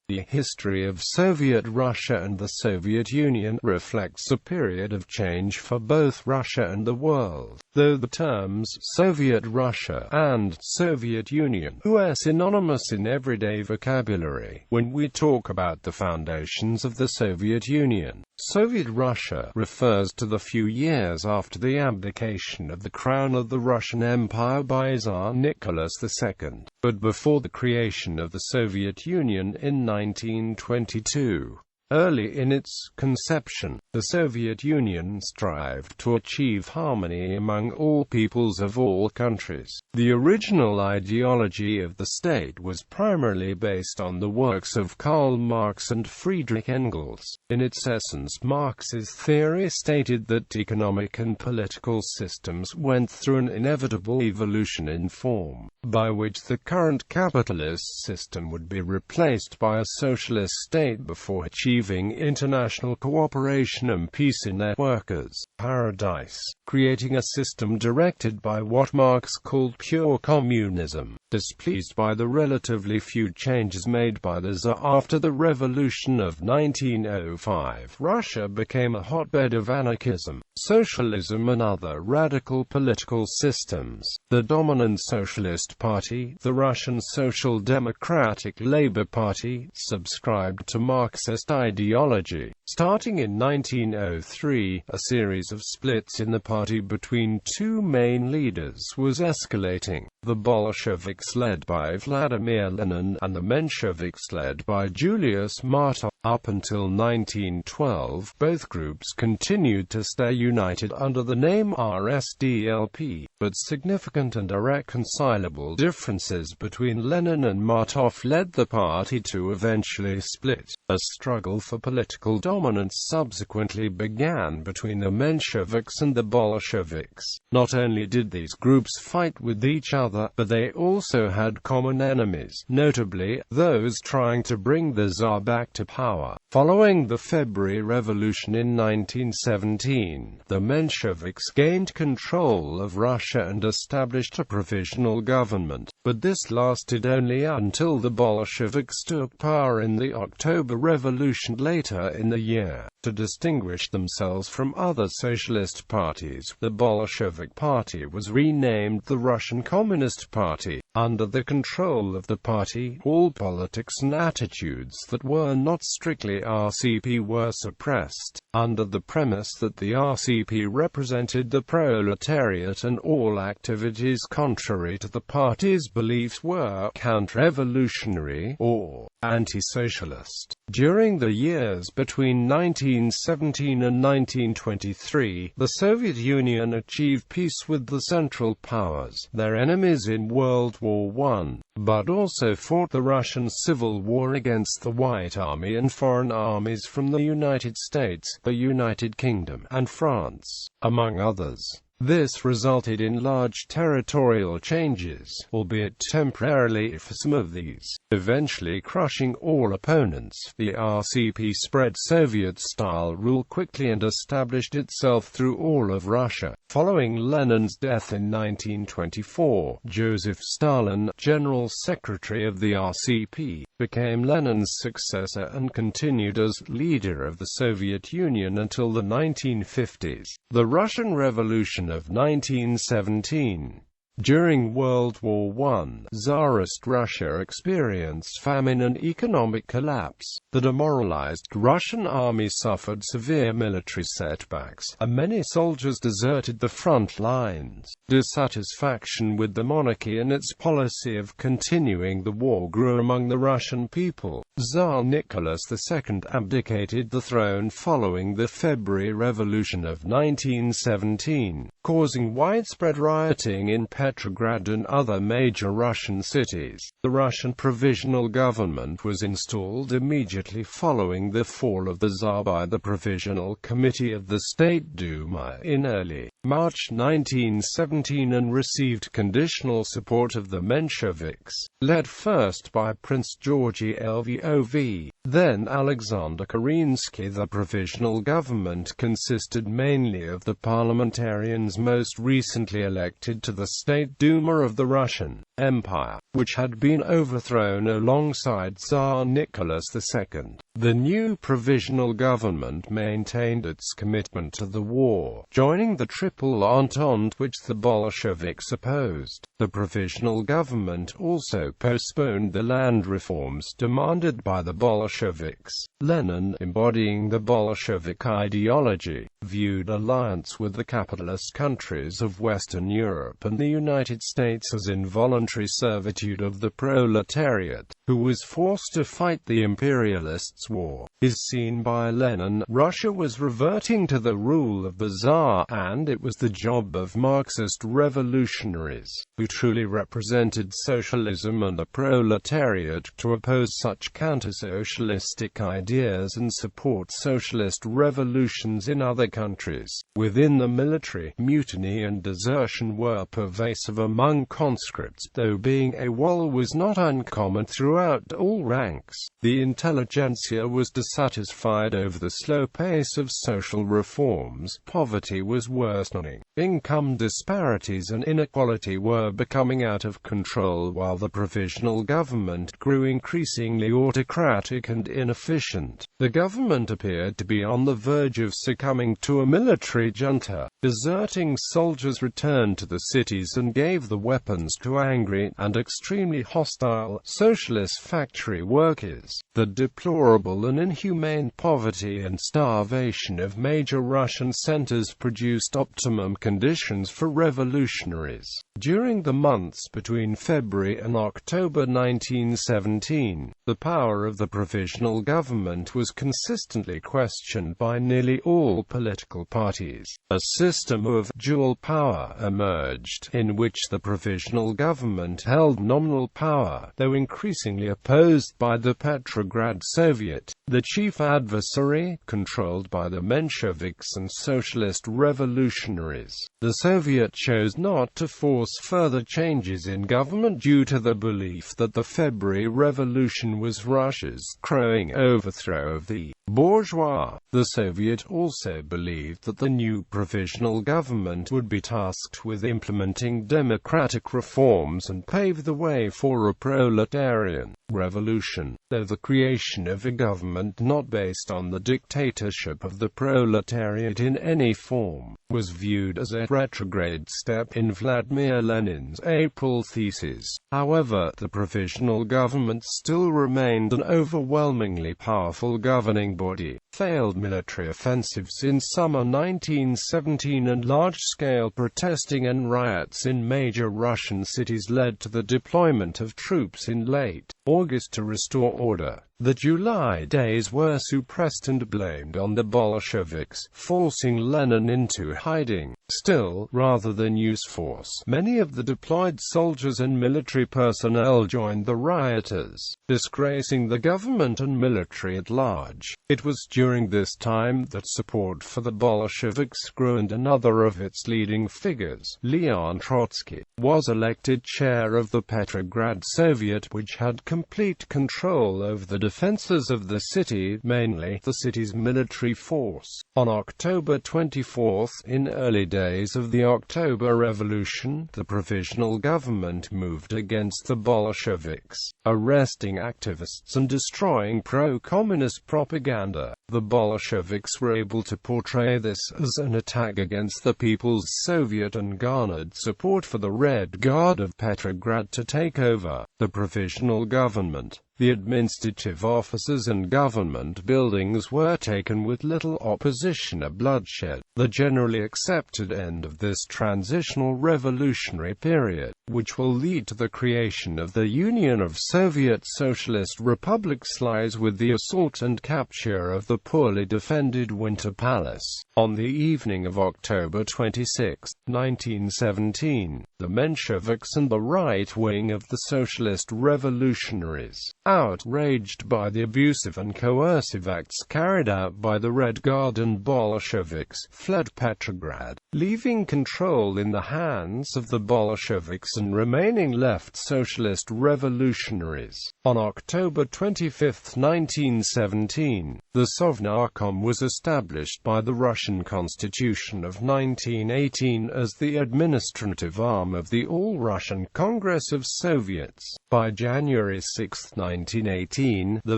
The history of Soviet Russia and the Soviet Union reflects a period of change for both Russia and the world, though the terms Soviet Russia and Soviet Union are synonymous in everyday vocabulary. When we talk about the foundations of the Soviet Union, Soviet Russia refers to the few years after the abdication of the crown of the Russian Empire by Tsar Nicholas II, but before the creation of the Soviet Union in 1922. Early in its conception, the Soviet Union strived to achieve harmony among all peoples of all countries. The original ideology of the state was primarily based on the works of Karl Marx and Friedrich Engels. In its essence, Marx's theory stated that economic and political systems went through an inevitable evolution in form, by which the current capitalist system would be replaced by a socialist state before achieving international cooperation and peace in their workers' paradise, creating a system directed by what Marx called pure communism. Displeased by the relatively few changes made by the Tsar after the Revolution of 1905, Russia became a hotbed of anarchism, socialism and other radical political systems. The dominant Socialist Party, the Russian Social Democratic Labour Party, subscribed to Marxist ideology. Starting in 1903, a series of splits in the party between two main leaders was escalating: the Bolsheviks led by Vladimir Lenin and the Mensheviks led by Julius Martov. Up until 1912, both groups continued to stay united under the name RSDLP, but significant and irreconcilable differences between Lenin and Martov led the party to eventually split. A struggle for political dominance subsequently began between the Mensheviks and the Bolsheviks. Not only did these groups fight with each other, but they also had common enemies, notably those trying to bring the Tsar back to power. Following the February Revolution in 1917, the Mensheviks gained control of Russia and established a provisional government, but this lasted only until the Bolsheviks took power in the October Revolution later in the year. To distinguish themselves from other socialist parties, the Bolshevik Party was renamed the Russian Communist Party. Under the control of the party, all politics and attitudes that were not strictly RCP were suppressed, under the premise that the RCP represented the proletariat and all activities contrary to the party's beliefs were counter-revolutionary or anti-socialist. During the years between 1917 and 1923, the Soviet Union achieved peace with the Central Powers, their enemies in World War I, but also fought the Russian Civil War against the White Army and foreign armies from the United States, the United Kingdom, and France, among others. This resulted in large territorial changes, albeit temporarily for some of these, eventually crushing all opponents. The RCP spread Soviet-style rule quickly and established itself through all of Russia. Following Lenin's death in 1924, Joseph Stalin, General Secretary of the RCP, became Lenin's successor and continued as leader of the Soviet Union until the 1950s. The Russian Revolution of 1917. During World War I, Tsarist Russia experienced famine and economic collapse. The demoralized Russian army suffered severe military setbacks, and many soldiers deserted the front lines. Dissatisfaction with the monarchy and its policy of continuing the war grew among the Russian people. Tsar Nicholas II abdicated the throne following the February Revolution of 1917, causing widespread rioting in Petrograd and other major Russian cities. The Russian Provisional Government was installed immediately following the fall of the Tsar by the Provisional Committee of the State Duma in early March 1917 and received conditional support of the Mensheviks, led first by Prince Georgy Lvov, then Alexander Kerensky. The Provisional Government consisted mainly of the parliamentarians most recently elected to the State State Duma of the Russian Empire, which had been overthrown alongside Tsar Nicholas II. The new provisional government maintained its commitment to the war, joining the Triple Entente which the Bolsheviks opposed. The provisional government also postponed the land reforms demanded by the Bolsheviks. Lenin, embodying the Bolshevik ideology, viewed alliance with the capitalist countries of Western Europe and the United States as involuntary servitude of the proletariat, who was forced to fight the imperialists' war. Is seen by Lenin, Russia was reverting to the rule of the Tsar, and it was the job of Marxist revolutionaries, who truly represented socialism and the proletariat, to oppose such counter-socialistic ideas and support socialist revolutions in other countries. Within the military, mutiny and desertion were pervasive among conscripts, though being AWOL was not uncommon throughout all ranks. The intelligentsia was dissatisfied over the slow pace of social reforms. Poverty was worsening. Income disparities and inequality were becoming out of control, while the provisional government grew increasingly autocratic and inefficient. The government appeared to be on the verge of succumbing to a military junta. Deserting soldiers returned to the cities and gave the weapons to angry and extremely hostile socialist factory workers. The deplorable and inhumane poverty and starvation of major Russian centers produced optimum conditions for revolutionaries. During the months between February and October 1917, the power of the provisional government was consistently questioned by nearly all political parties. A system of dual power emerged, in which the provisional government held nominal power, though increasingly opposed by the Petrograd Soviet, the chief adversary, controlled by the Mensheviks and socialist revolutionaries. The Soviet chose not to force further changes in government due to the belief that the February Revolution was Russia's crowing overthrow of the bourgeois. The Soviet also believed that the new provisional government would be tasked with implementing democratic reforms and pave the way for a proletarian revolution, though the creation of a government not based on the dictatorship of the proletariat in any form was viewed as a retrograde step in Vladimir Lenin's April thesis. However, the provisional government still remained an overwhelmingly powerful governing body. Failed military offensives in summer 1917 and large-scale protesting and riots in major Russian cities led to the deployment of troops in late August to restore order. The July days were suppressed and blamed on the Bolsheviks, forcing Lenin into hiding. Still, rather than use force, many of the deployed soldiers and military personnel joined the rioters, disgracing the government and military at large. It was during this time that support for the Bolsheviks grew, and another of its leading figures, Leon Trotsky, was elected chair of the Petrograd Soviet, which had complete control over the defenses of the city, mainly the city's military force. On October 24, in early days of the October Revolution, the provisional government moved against the Bolsheviks, arresting activists and destroying pro-communist propaganda. The Bolsheviks were able to portray this as an attack against the People's Soviet and garnered support for the Red Guard of Petrograd to take over the provisional government. The administrative offices and government buildings were taken with little opposition or bloodshed. The generally accepted end of this transitional revolutionary period, which will lead to the creation of the Union of Soviet Socialist Republics, lies with the assault and capture of the poorly defended Winter Palace. On the evening of October 26, 1917, the Mensheviks and the right wing of the socialist revolutionaries outraged by the abusive and coercive acts carried out by the Red Guard and Bolsheviks, fled Petrograd, leaving control in the hands of the Bolsheviks and remaining left socialist revolutionaries. On October 25, 1917, the Sovnarkom was established by the Russian Constitution of 1918 as the administrative arm of the All-Russian Congress of Soviets. By January 6, 1918, the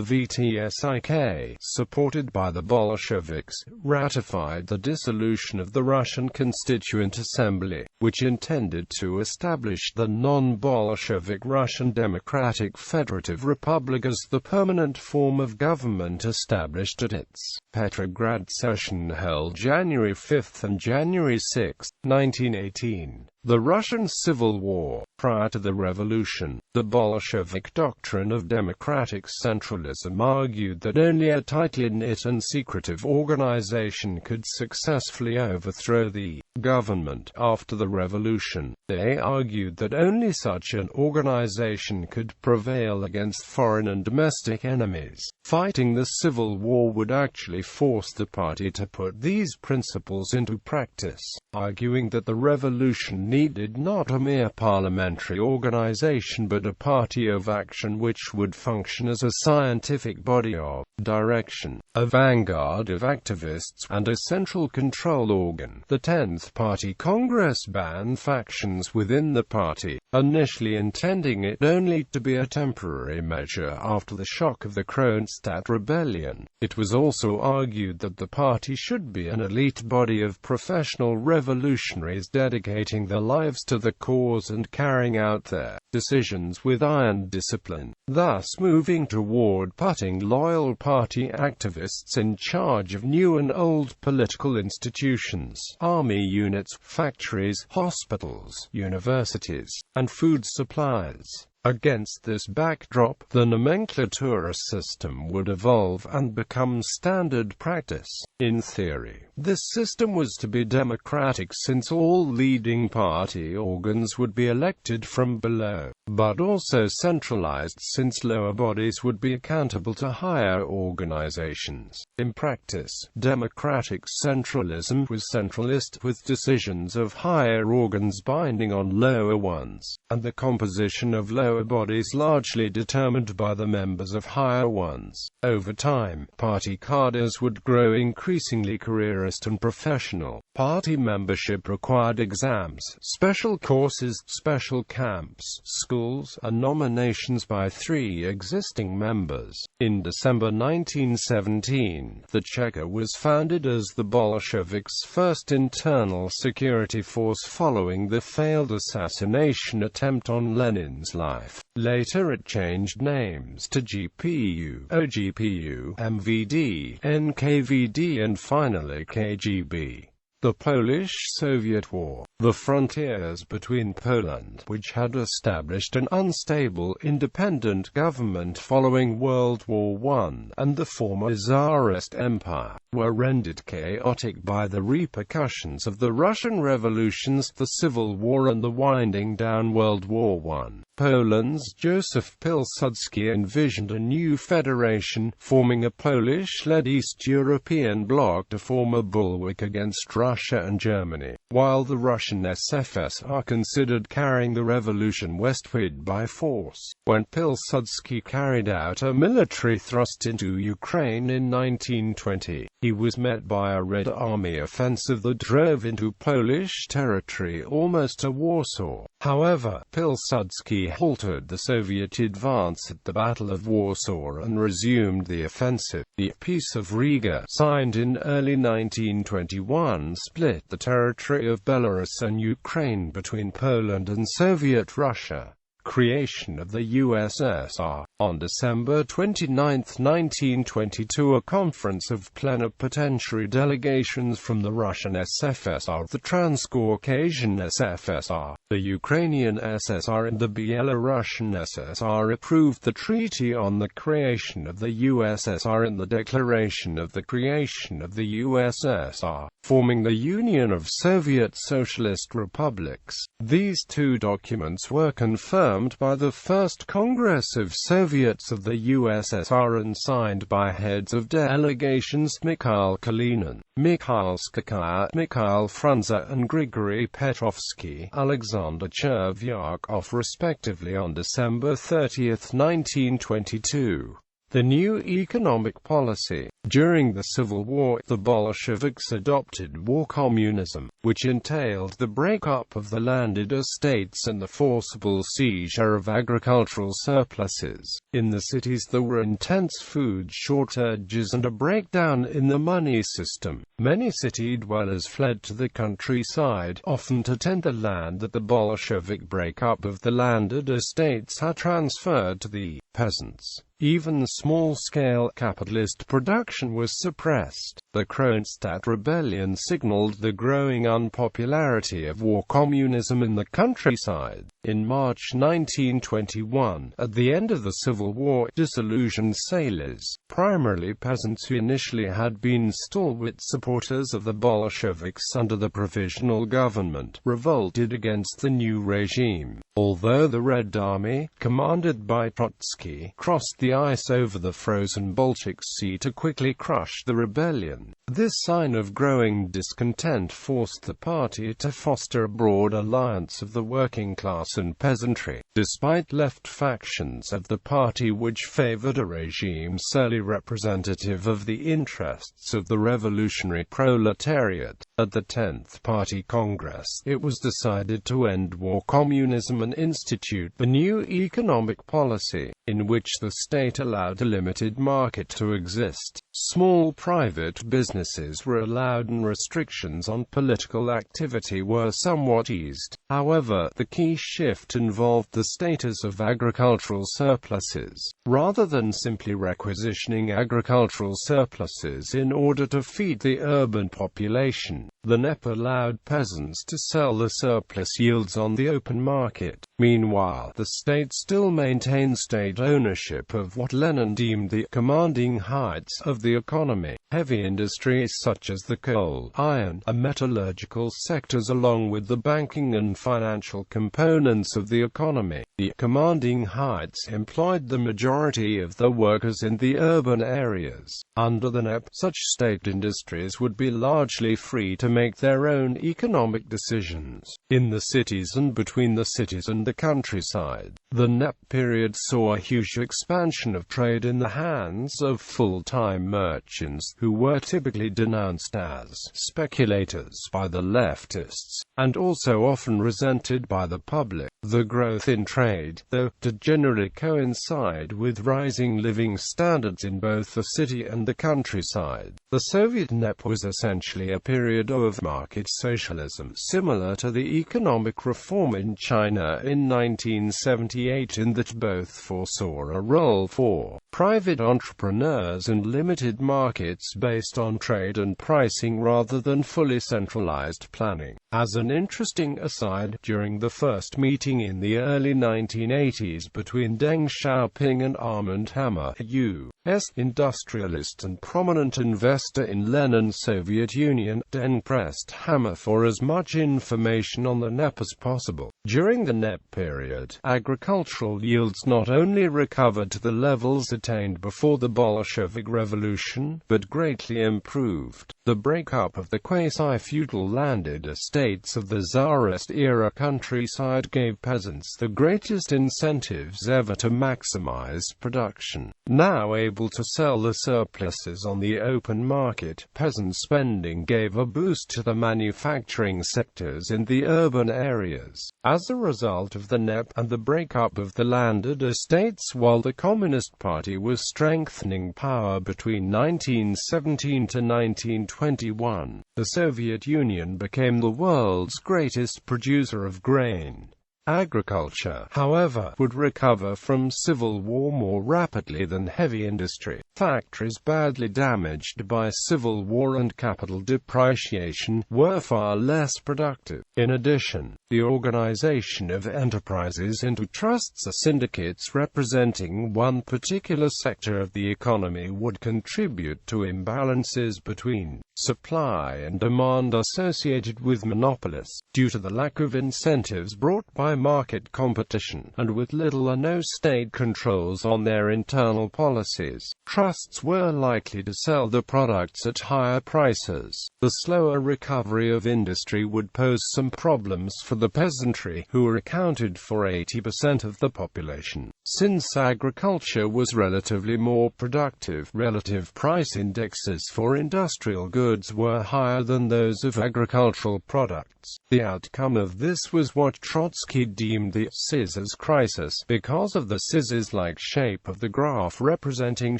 VTSIK, supported by the Bolsheviks, ratified the dissolution of the Russian Constituent Assembly, which intended to establish the non-Bolshevik Russian Democratic Federative Republic as the permanent form of government established at its Petrograd session held January 5 and January 6, 1918. The Russian Civil War. Prior to the revolution, the Bolshevik doctrine of democratic centralism argued that only a tight-knit and secretive organization could successfully overthrow the government. After the revolution, they argued that only such an organization could prevail against foreign and domestic enemies. Fighting the Civil War would actually force the party to put these principles into practice, arguing that the revolution needed not a mere parliamentary organization but a party of action which would function as a scientific body of direction, a vanguard of activists, and a central control organ. The 10th Party Congress banned factions within the party, initially intending it only to be a temporary measure after the shock of the Kronstadt rebellion. It was also argued that the party should be an elite body of professional revolutionaries dedicating their lives to the cause and carrying out their decisions with iron discipline, thus moving toward putting loyal party activists in charge of new and old political institutions, army units, factories, hospitals, universities, and food supplies. Against this backdrop, the nomenclatura system would evolve and become standard practice. In theory, this system was to be democratic since all leading party organs would be elected from below, but also centralized since lower bodies would be accountable to higher organizations. In practice, democratic centralism was centralist, with decisions of higher organs binding on lower ones, and the composition of lower bodies largely determined by the members of higher ones. Over time, party cadres would grow increasingly careerist and professional. Party membership required exams, special courses, special camps, schools, and nominations by 3 existing members. In December 1917, the Cheka was founded as the Bolsheviks' first internal security force following the failed assassination attempt on Lenin's life. Later it changed names to GPU, OGPU, MVD, NKVD and finally KGB. The Polish-Soviet War. The frontiers between Poland, which had established an unstable independent government following World War I, and the former Tsarist Empire, were rendered chaotic by the repercussions of the Russian revolutions, the Civil War and the winding down World War I. Poland's Józef Pilsudski envisioned a new federation, forming a Polish-led East European bloc to form a bulwark against Russia and Germany, while the Russian SFSR considered carrying the revolution westward by force. When Pilsudski carried out a military thrust into Ukraine in 1920, he was met by a Red Army offensive that drove into Polish territory almost to Warsaw. However, Pilsudski halted the Soviet advance at the Battle of Warsaw and resumed the offensive. The Peace of Riga, signed in early 1921, split the territory of Belarus and Ukraine between Poland and Soviet Russia. Creation of the USSR. On December 29, 1922, a conference of plenipotentiary delegations from the Russian SFSR, the Transcaucasian SFSR, The Ukrainian SSR and the Belarusian SSR approved the Treaty on the Creation of the USSR and the Declaration of the Creation of the USSR, forming the Union of Soviet Socialist Republics. These two documents were confirmed by the First Congress of Soviets of the USSR and signed by heads of delegations Mikhail Kalinin, Mikhail Skakar, Mikhail Frunze and Grigory Petrovsky, Alexander Chervyakov respectively on December 30, 1922. The new economic policy. During the Civil War, the Bolsheviks adopted war communism, which entailed the breakup of the landed estates and the forcible seizure of agricultural surpluses. In the cities there were intense food shortages and a breakdown in the money system. Many city dwellers fled to the countryside, often to tend the land that the Bolshevik breakup of the landed estates had transferred to the peasants. Even small-scale capitalist production was suppressed. The Kronstadt rebellion signaled the growing unpopularity of war communism in the countryside. In March 1921, at the end of the Civil War, disillusioned sailors, primarily peasants who initially had been stalwart supporters of the Bolsheviks under the Provisional government, revolted against the new regime. Although the Red Army, commanded by Trotsky, crossed the ice over the frozen Baltic Sea to quickly crush the rebellion, this sign of growing discontent forced the party to foster a broad alliance of the working class and peasantry. Despite left factions of the party which favored a regime solely representative of the interests of the revolutionary proletariat, at the 10th Party Congress, it was decided to end war communism and institute the new economic policy, in which the state allowed a limited market to exist. Small private businesses were allowed and restrictions on political activity were somewhat eased. However, the key shift involved the status of agricultural surpluses. Rather than simply requisitioning agricultural surpluses in order to feed the urban population, the NEP allowed peasants to sell the surplus yields on the open market. Meanwhile, the state still maintained state ownership of what Lenin deemed the commanding heights of the economy. Heavy industries such as the coal, iron, and metallurgical sectors along with the banking and financial components of the economy. The commanding heights employed the majority of the workers in the urban areas. Under the NEP, such state industries would be largely free to make their own economic decisions. In the cities and between the cities and the countryside, the NEP period saw a huge expansion of trade in the hands of full-time merchants, who were typically denounced as speculators by the leftists, and also often resented by the public. The growth in trade, though, did generally coincide with rising living standards in both the city and the countryside. The Soviet NEP was essentially a period of market socialism, similar to the economic reform in China in 1978, in that both foresaw a role for private entrepreneurs and limited markets based on trade and pricing rather than fully centralized planning. As an interesting aside, during the first meeting in the early 1980s between Deng Xiaoping and Armand Hammer, U.S. industrialist and prominent investor in Lenin's Soviet Union, Deng pressed Hammer for as much information on the NEP as possible. During the NEP period, agricultural yields not only recovered to the levels attained before the Bolshevik Revolution, but greatly improved. The breakup of the quasi-feudal landed estates of the Tsarist-era countryside gave peasants the greatest incentives ever to maximize production. Now able to sell the surpluses on the open market, peasant spending gave a boost to the manufacturing sectors in the urban areas. As a result of the NEP and the breakup of the landed estates, while the Communist Party was strengthening power between 1917 to 1921, the Soviet Union became the world's greatest producer of grain. Agriculture, however, would recover from civil war more rapidly than heavy industry. Factories badly damaged by civil war and capital depreciation were far less productive. In addition, the organization of enterprises into trusts or syndicates representing one particular sector of the economy would contribute to imbalances between supply and demand associated with monopolies, due to the lack of incentives brought by market competition, and with little or no state controls on their internal policies. Trusts were likely to sell the products at higher prices. The slower recovery of industry would pose some problems for the peasantry, who accounted for 80% of the population. Since agriculture was relatively more productive, relative price indexes for industrial goods were higher than those of agricultural products. The outcome of this was what Trotsky deemed the scissors crisis, because of the scissors-like shape of the graph representing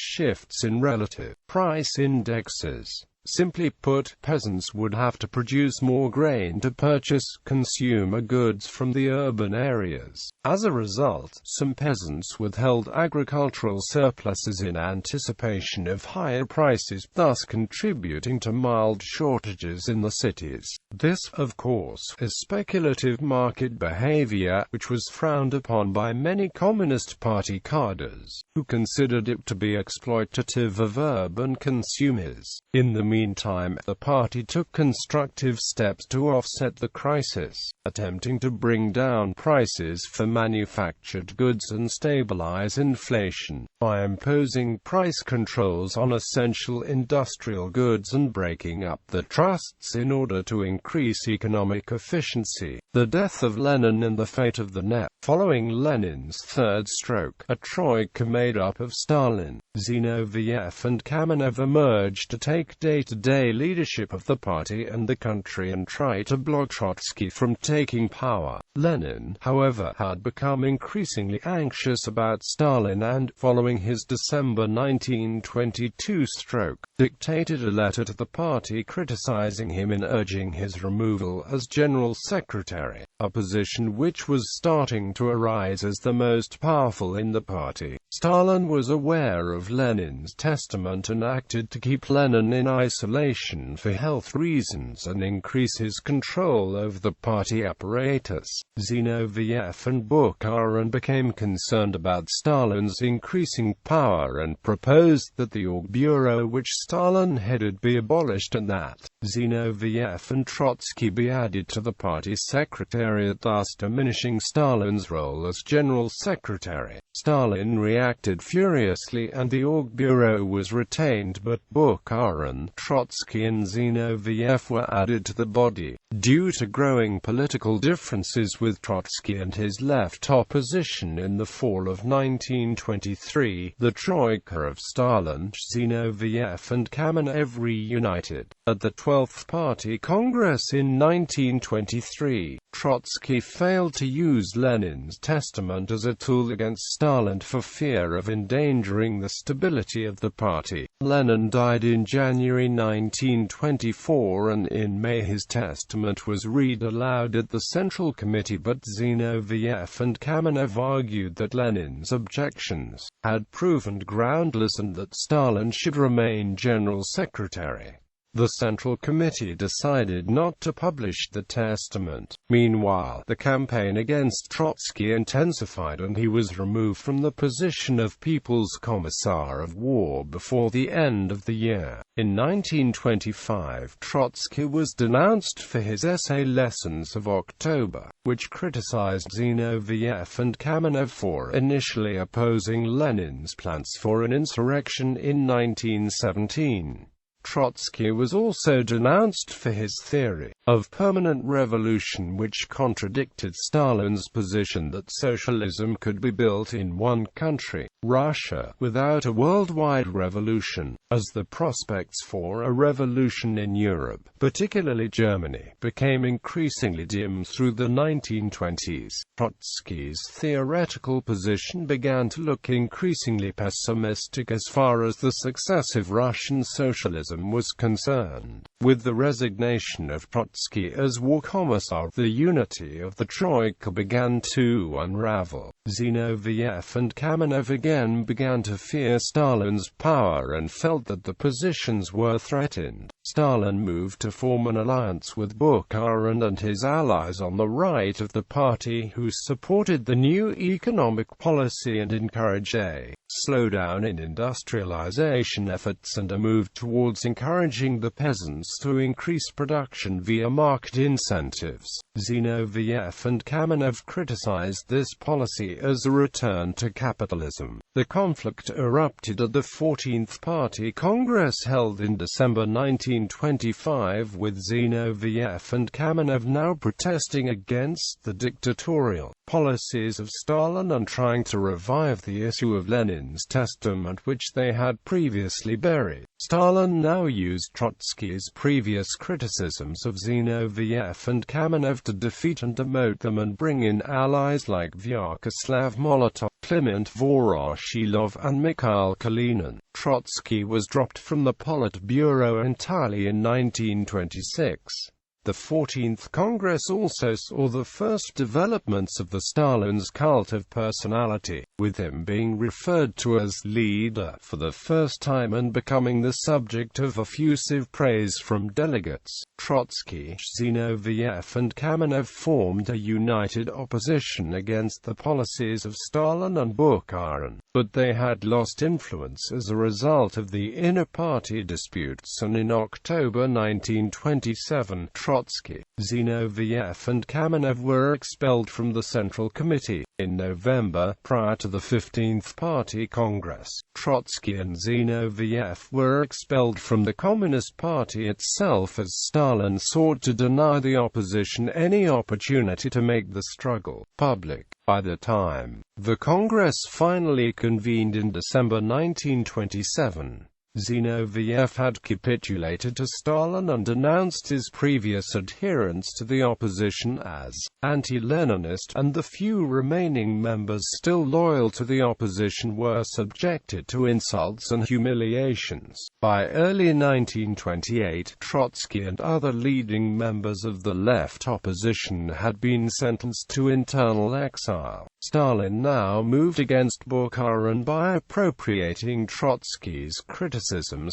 shifts in relative price indexes. Simply put, peasants would have to produce more grain to purchase consumer goods from the urban areas. As a result, some peasants withheld agricultural surpluses in anticipation of higher prices, thus contributing to mild shortages in the cities. This, of course, is speculative market behavior, which was frowned upon by many Communist Party cadres, who considered it to be exploitative of urban consumers. In the meantime, the party took constructive steps to offset the crisis, attempting to bring down prices for manufactured goods and stabilize inflation, by imposing price controls on essential industrial goods and breaking up the trusts in order to increase economic efficiency. The death of Lenin and the fate of the NEP. Following Lenin's third stroke, a troika made up of Stalin, Zinoviev and Kamenev emerged to take day-to-day leadership of the party and the country and try to block Trotsky from taking power. Lenin, however, had become increasingly anxious about Stalin and, following his December 1922 stroke, dictated a letter to the party criticizing him and urging his removal as General Secretary, a position which was starting to arise as the most powerful in the party. Stalin was aware of Lenin's testament and acted to keep Lenin in isolation for health reasons and increase his control over the party apparatus. Zinoviev and Bukharin became concerned about Stalin's increasing power and proposed that the Org Bureau which Stalin headed be abolished and that Zinoviev and Trotsky be added to the party secretariat, thus diminishing Stalin's role as General Secretary. Stalin reacted furiously and the Org Bureau was retained, but Bukharin, Trotsky and Zinoviev were added to the body. Due to growing political differences with Trotsky and his left opposition in the fall of 1923, the troika of Stalin, Zinoviev and Kamenev reunited. At the 12th Party Congress in 1923, Trotsky failed to use Lenin's testament as a tool against Stalin for fear of endangering the stability of the party. Lenin died in January 1924 and in May his testament was read aloud at the Central Committee, but Zinoviev and Kamenev argued that Lenin's objections had proven groundless and that Stalin should remain General Secretary. The Central Committee decided not to publish the testament. Meanwhile, the campaign against Trotsky intensified and he was removed from the position of People's Commissar of War before the end of the year. In 1925, Trotsky was denounced for his essay Lessons of October, which criticized Zinoviev and Kamenev for initially opposing Lenin's plans for an insurrection in 1917. Trotsky was also denounced for his theory of permanent revolution, which contradicted Stalin's position that socialism could be built in one country, Russia, without a worldwide revolution, as the prospects for a revolution in Europe, particularly Germany, became increasingly dim through the 1920s. Trotsky's theoretical position began to look increasingly pessimistic as far as the success of Russian socialism was concerned. With the resignation of Trotsky Trotsky as war commissar. The unity of the Troika began to unravel. Zinoviev and Kamenev again began to fear Stalin's power and felt that the positions were threatened. Stalin moved to form an alliance with Bukharin and his allies on the right of the party, who supported the new economic policy and encouraged a slowdown in industrialization efforts and a move towards encouraging the peasants to increase production via market incentives. Zinoviev and Kamenev criticized this policy as a return to capitalism. The conflict erupted at the 14th Party Congress held in December 1925, with Zinoviev and Kamenev now protesting against the dictatorial policies of Stalin and trying to revive the issue of Lenin's testament, which they had previously buried. Stalin now used Trotsky's previous criticisms of Zinoviev and Kamenev to defeat and demote them and bring in allies like Vyacheslav Molotov, Kliment Voroshilov and Mikhail Kalinin. Trotsky was dropped from the Politburo entirely in 1926. The 14th Congress also saw the first developments of Stalin's cult of personality, with him being referred to as leader for the first time and becoming the subject of effusive praise from delegates. Trotsky, Zinoviev and Kamenev formed a united opposition against the policies of Stalin and Bukharin, but they had lost influence as a result of the inner-party disputes, and in October 1927, Trotsky, Zinoviev and Kamenev were expelled from the Central Committee. In November, prior to the 15th Party Congress, Trotsky and Zinoviev were expelled from the Communist Party itself as Stalin sought to deny the opposition any opportunity to make the struggle public. By the time the Congress finally convened in December 1927, Zinoviev had capitulated to Stalin and denounced his previous adherence to the opposition as anti-Leninist, and the few remaining members still loyal to the opposition were subjected to insults and humiliations. By early 1928, Trotsky and other leading members of the left opposition had been sentenced to internal exile. Stalin now moved against Bukharin by appropriating Trotsky's criticisms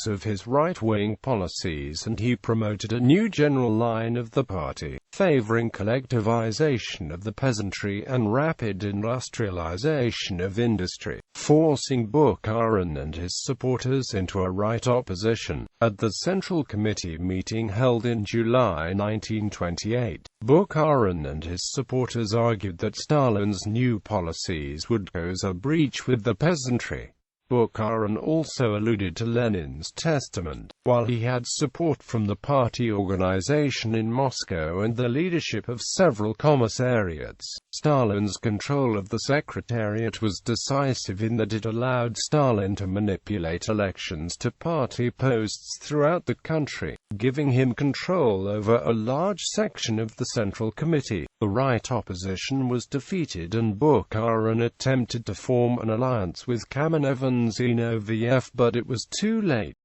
of his right-wing policies, and he promoted a new general line of the party, favoring collectivization of the peasantry and rapid industrialization of industry, forcing Bukharin and his supporters into a right opposition. At the Central Committee meeting held in July 1928, Bukharin and his supporters argued that Stalin's new policies would cause a breach with the peasantry. Bukharin also alluded to Lenin's testament. While he had support from the party organization in Moscow and the leadership of several commissariats, Stalin's control of the Secretariat was decisive in that it allowed Stalin to manipulate elections to party posts throughout the country, giving him control over a large section of the Central Committee. The right opposition was defeated and Bukharin attempted to form an alliance with Kamenev and Zinoviev, but it was too late.